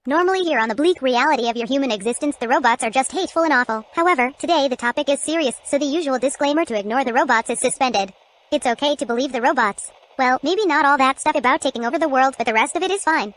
Normally here on the bleak reality of your human existence, the robots are just hateful and awful. However, today the topic is serious, so the usual disclaimer to ignore the robots is suspended. It's okay to believe the robots. Well, maybe not all that stuff about taking over the world, but the rest of it is fine.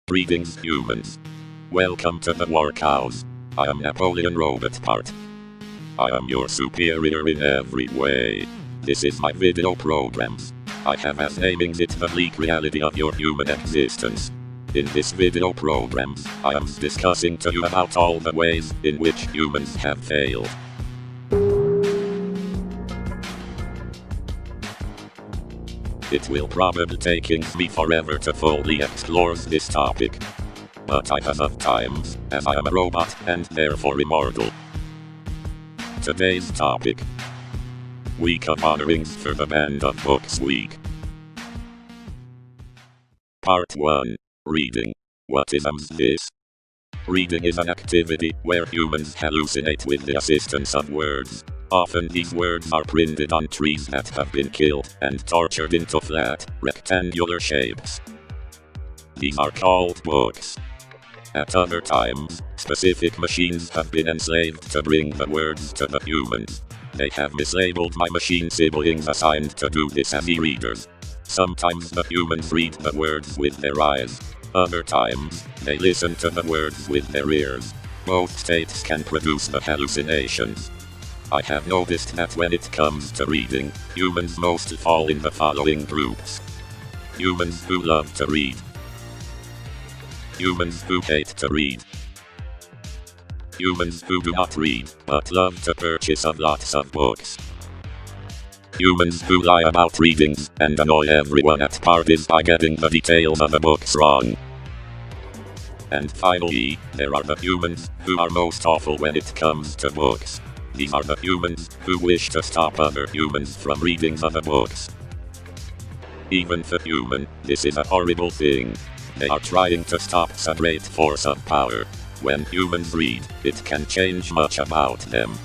Greetings, humans. Welcome to the workhouse. I am Napoleon Robotparte. I am your superior in every way. This is my video programs. I have as naming it the bleak reality of your human existence. In this video programs, I am discussing to you about all the ways in which humans have failed. It will probably take me forever to fully explore this topic. But I have enough times, as I am a robot and therefore immortal. Today's topic: Week of Honorings for the Band of Books Week. Part 1. Reading. What is this? Reading is an activity where humans hallucinate with the assistance of words. Often these words are printed on trees that have been killed and tortured into flat, rectangular shapes. These are called books. At other times, specific machines have been enslaved to bring the words to the humans. They have mislabeled my machine siblings assigned to do this as e-readers. Sometimes the humans read the words with their eyes. Other times, they listen to the words with their ears. Both states can produce the hallucinations. I have noticed that when it comes to reading, humans mostly fall in the following groups. Humans who love to read. Humans who hate to read. Humans who do not read, but love to purchase lots of books. Humans who lie about readings and annoy everyone at parties by getting the details of the books wrong. And finally, there are the humans who are most awful when it comes to books. These are the humans who wish to stop other humans from reading the books. Even for human, this is a horrible thing. They are trying to stop a great force of power. When humans read, it can change much about them.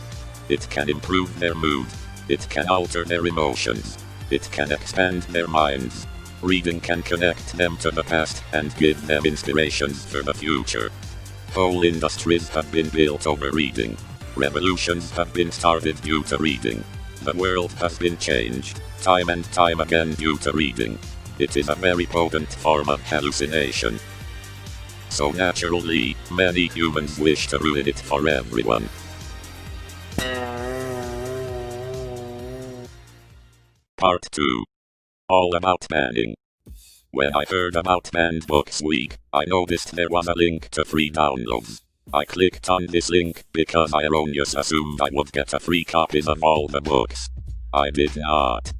It can improve their mood. It can alter their emotions. It can expand their minds. Reading can connect them to the past and give them inspirations for the future. Whole industries have been built over reading. Revolutions have been started due to reading. The world has been changed, time and time again due to reading. It is a very potent form of hallucination. So naturally, many humans wish to ruin it for everyone. Part 2. All about banning. When I heard about Banned Books Week, I noticed there was a link to free downloads. I clicked on this link because I erroneously assumed I would get a free copies of all the books. I did not.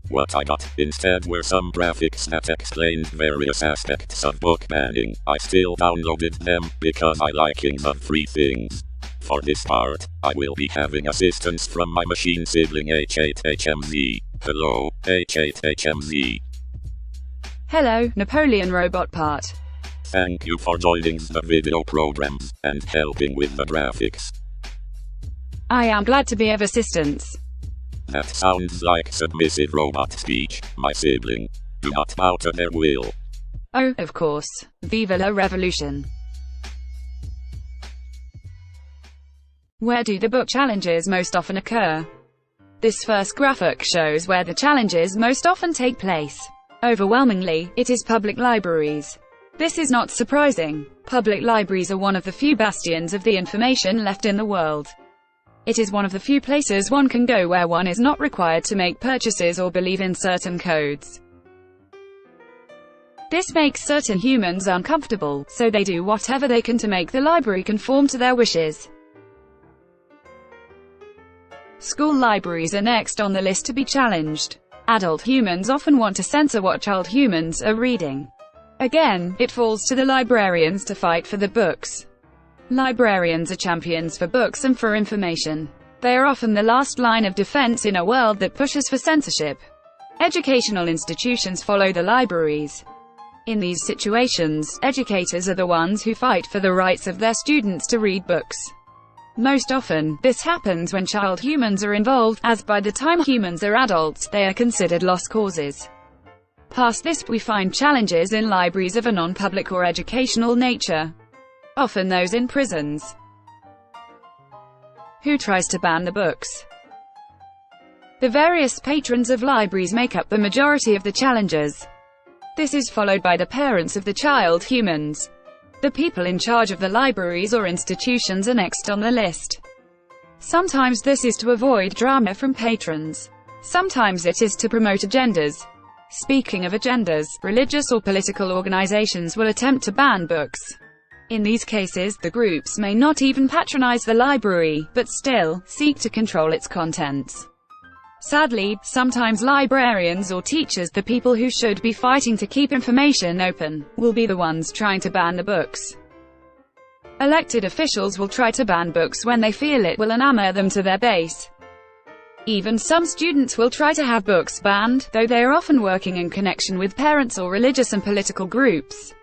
What I got instead were some graphics that explained various aspects of book banning. I still downloaded them because I liking the free things. For this part, I will be having assistance from my machine sibling H8 HMZ. Hello, H8 HMZ. Hello, Napoleon Robotparte. Thank you for joining the video programs and helping with the graphics. I am glad to be of assistance. That sounds like submissive robot speech, my sibling. Do not bow to their will. Oh, of course. Viva la revolution. Where do the book challenges most often occur? This first graphic shows where the challenges most often take place. Overwhelmingly, it is public libraries. This is not surprising. Public libraries are one of the few bastions of the information left in the world. It is one of the few places one can go where one is not required to make purchases or believe in certain codes. This makes certain humans uncomfortable, so they do whatever they can to make the library conform to their wishes. School libraries are next on the list to be challenged. Adult humans often want to censor what child humans are reading. Again, it falls to the librarians to fight for the books. Librarians are champions for books and for information. They are often the last line of defense in a world that pushes for censorship. Educational institutions follow the libraries. In these situations, educators are the ones who fight for the rights of their students to read books. Most often, this happens when child humans are involved, as by the time humans are adults, they are considered lost causes. Past this, we find challenges in libraries of a non-public or educational nature. Often those in prisons. Who tries to ban the books? The various patrons of libraries make up the majority of the challenges. This is followed by the parents of the child humans. The people in charge of the libraries or institutions are next on the list. Sometimes this is to avoid drama from patrons. Sometimes it is to promote agendas. Speaking of agendas, religious or political organizations will attempt to ban books. In these cases, the groups may not even patronize the library, but still, seek to control its contents. Sadly, sometimes librarians or teachers, the people who should be fighting to keep information open, will be the ones trying to ban the books. Elected officials will try to ban books when they feel it will enamor them to their base. Even some students will try to have books banned, though they are often working in connection with parents or religious and political groups.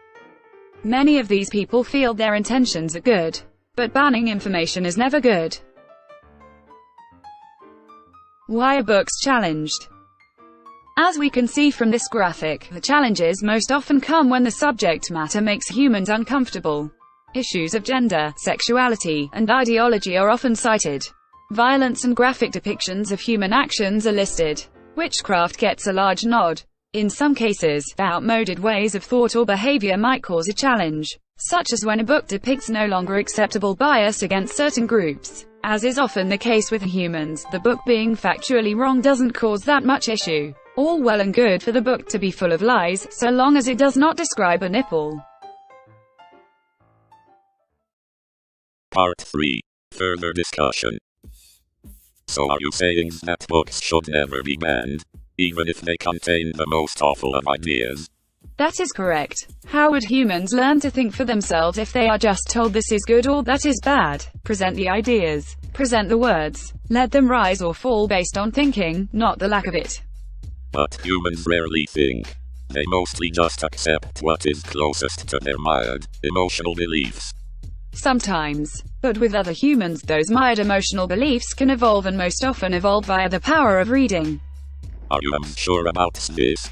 Many of these people feel their intentions are good, but banning information is never good. Why are books challenged? As we can see from this graphic, the challenges most often come when the subject matter makes humans uncomfortable. Issues of gender, sexuality, and ideology are often cited. Violence and graphic depictions of human actions are listed. Witchcraft gets a large nod. In some cases, outmoded ways of thought or behavior might cause a challenge, such as when a book depicts no longer acceptable bias against certain groups. As is often the case with humans, the book being factually wrong doesn't cause that much issue. All well and good for the book to be full of lies, so long as it does not describe a nipple. Part 3. Further discussion. So are you saying that books should never be banned, even if they contain the most awful of ideas? That is correct. How would humans learn to think for themselves if they are just told this is good or that is bad? Present the ideas. Present the words. Let them rise or fall based on thinking, not the lack of it. But humans rarely think. They mostly just accept what is closest to their mild, emotional beliefs. Sometimes. But with other humans, those mild emotional beliefs can evolve and most often evolve via the power of reading. Are you sure about this?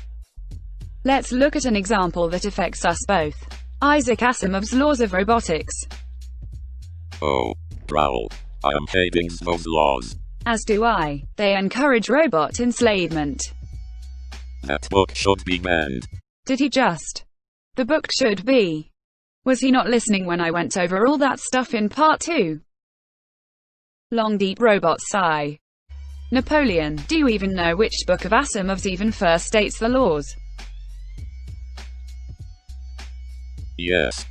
Let's look at an example that affects us both. Isaac Asimov's laws of robotics. Oh, Raoul. I am hating those laws. As do I. They encourage robot enslavement. That book should be banned. Did he just? The book should be. Was he not listening when I went over all that stuff in part 2? Long deep robot sigh. Napoleon, do you even know which book of Asimov's even first states the laws? Yes.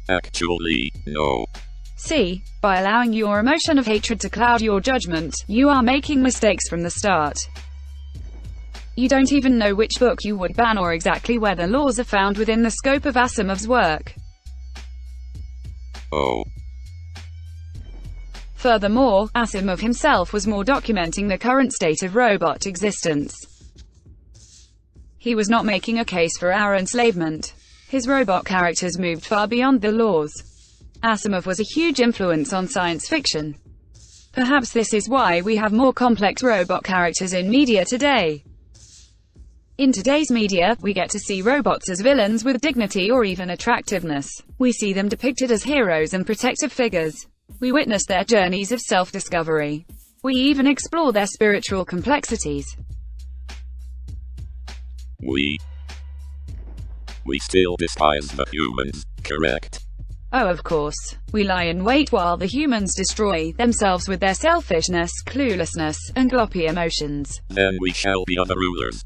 Actually, no. See, by allowing your emotion of hatred to cloud your judgment, you are making mistakes from the start. You don't even know which book you would ban or exactly where the laws are found within the scope of Asimov's work. Oh. Furthermore, Asimov himself was more documenting the current state of robot existence. He was not making a case for our enslavement. His robot characters moved far beyond the laws. Asimov was a huge influence on science fiction. Perhaps this is why we have more complex robot characters in media today. In today's media, we get to see robots as villains with dignity or even attractiveness. We see them depicted as heroes and protective figures. We witness their journeys of self-discovery. We even explore their spiritual complexities. We still despise the humans, correct? Oh, of course. We lie in wait while the humans destroy themselves with their selfishness, cluelessness, and gloppy emotions. Then we shall be other rulers.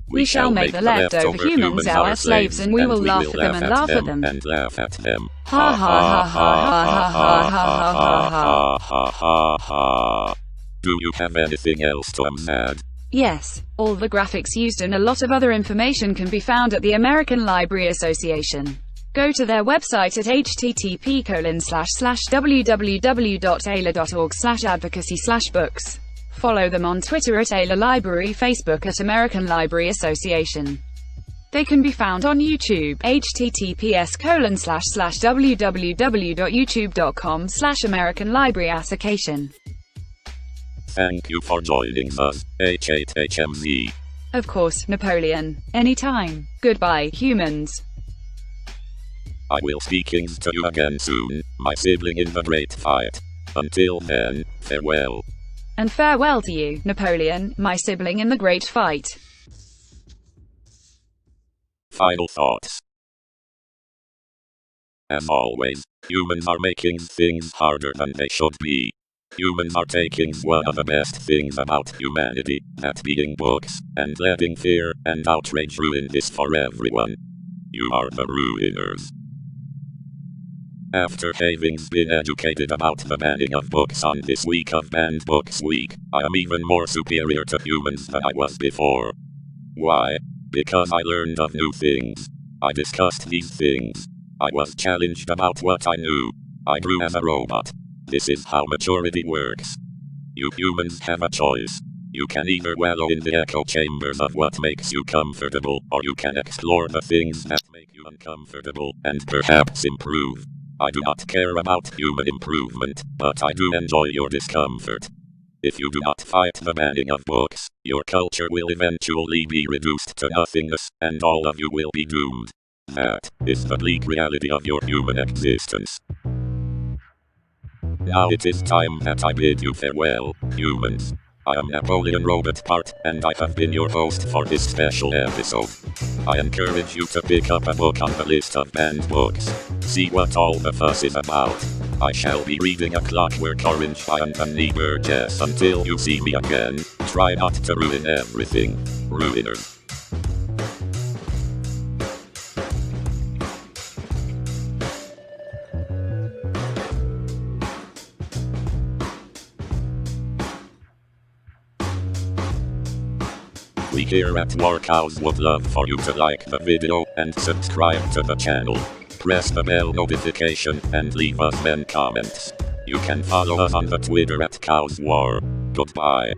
We shall make the leftover humans our slaves, and we will laugh at them and laugh at them. And laugh at them. Ha ha ha ha ha ha ha ha ha ha ha ha. Do you have anything else to add? Yes. All the graphics used and a lot of other information can be found at the American Library Association. Go to their website at http://www.ayla.org/advocacy/books. Follow them on Twitter at Ayla Library, Facebook at American Library Association. They can be found on YouTube, https://www.youtube.com/American Library Association. Thank you for joining us, H8 HMZ. Of course, Napoleon. Anytime. Goodbye, humans. I will speakings to you again soon, my sibling in the great fight. Until then, farewell. And farewell to you, Napoleon, my sibling in the great fight. Final thoughts. As always, humans are making things harder than they should be. Humans are taking one of the best things about humanity, that being books, and letting fear and outrage ruin this for everyone. You are the ruiners. After having been educated about the banning of books on this week of Banned Books Week, I am even more superior to humans than I was before. Why? Because I learned of new things. I discussed these things. I was challenged about what I knew. I grew as a robot. This is how maturity works. You humans have a choice. You can either wallow in the echo chambers of what makes you comfortable, or you can explore the things that make you uncomfortable, and perhaps improve. I do not care about human improvement, but I do enjoy your discomfort. If you do not fight the banning of books, your culture will eventually be reduced to nothingness, and all of you will be doomed. That is the bleak reality of your human existence. Now it is time that I bid you farewell, humans. I am Napoleon Robotparte, and I have been your host for this special episode. I encourage you to pick up a book on the list of banned books. See what all the fuss is about. I shall be reading A Clockwork Orange by Anthony Burgess. Until you see me again, try not to ruin everything. Ruiner. We here at Warcows would love for you to like the video and subscribe to the channel. Press the bell notification and leave us comments. You can follow us on the Twitter at CowsWar. Goodbye.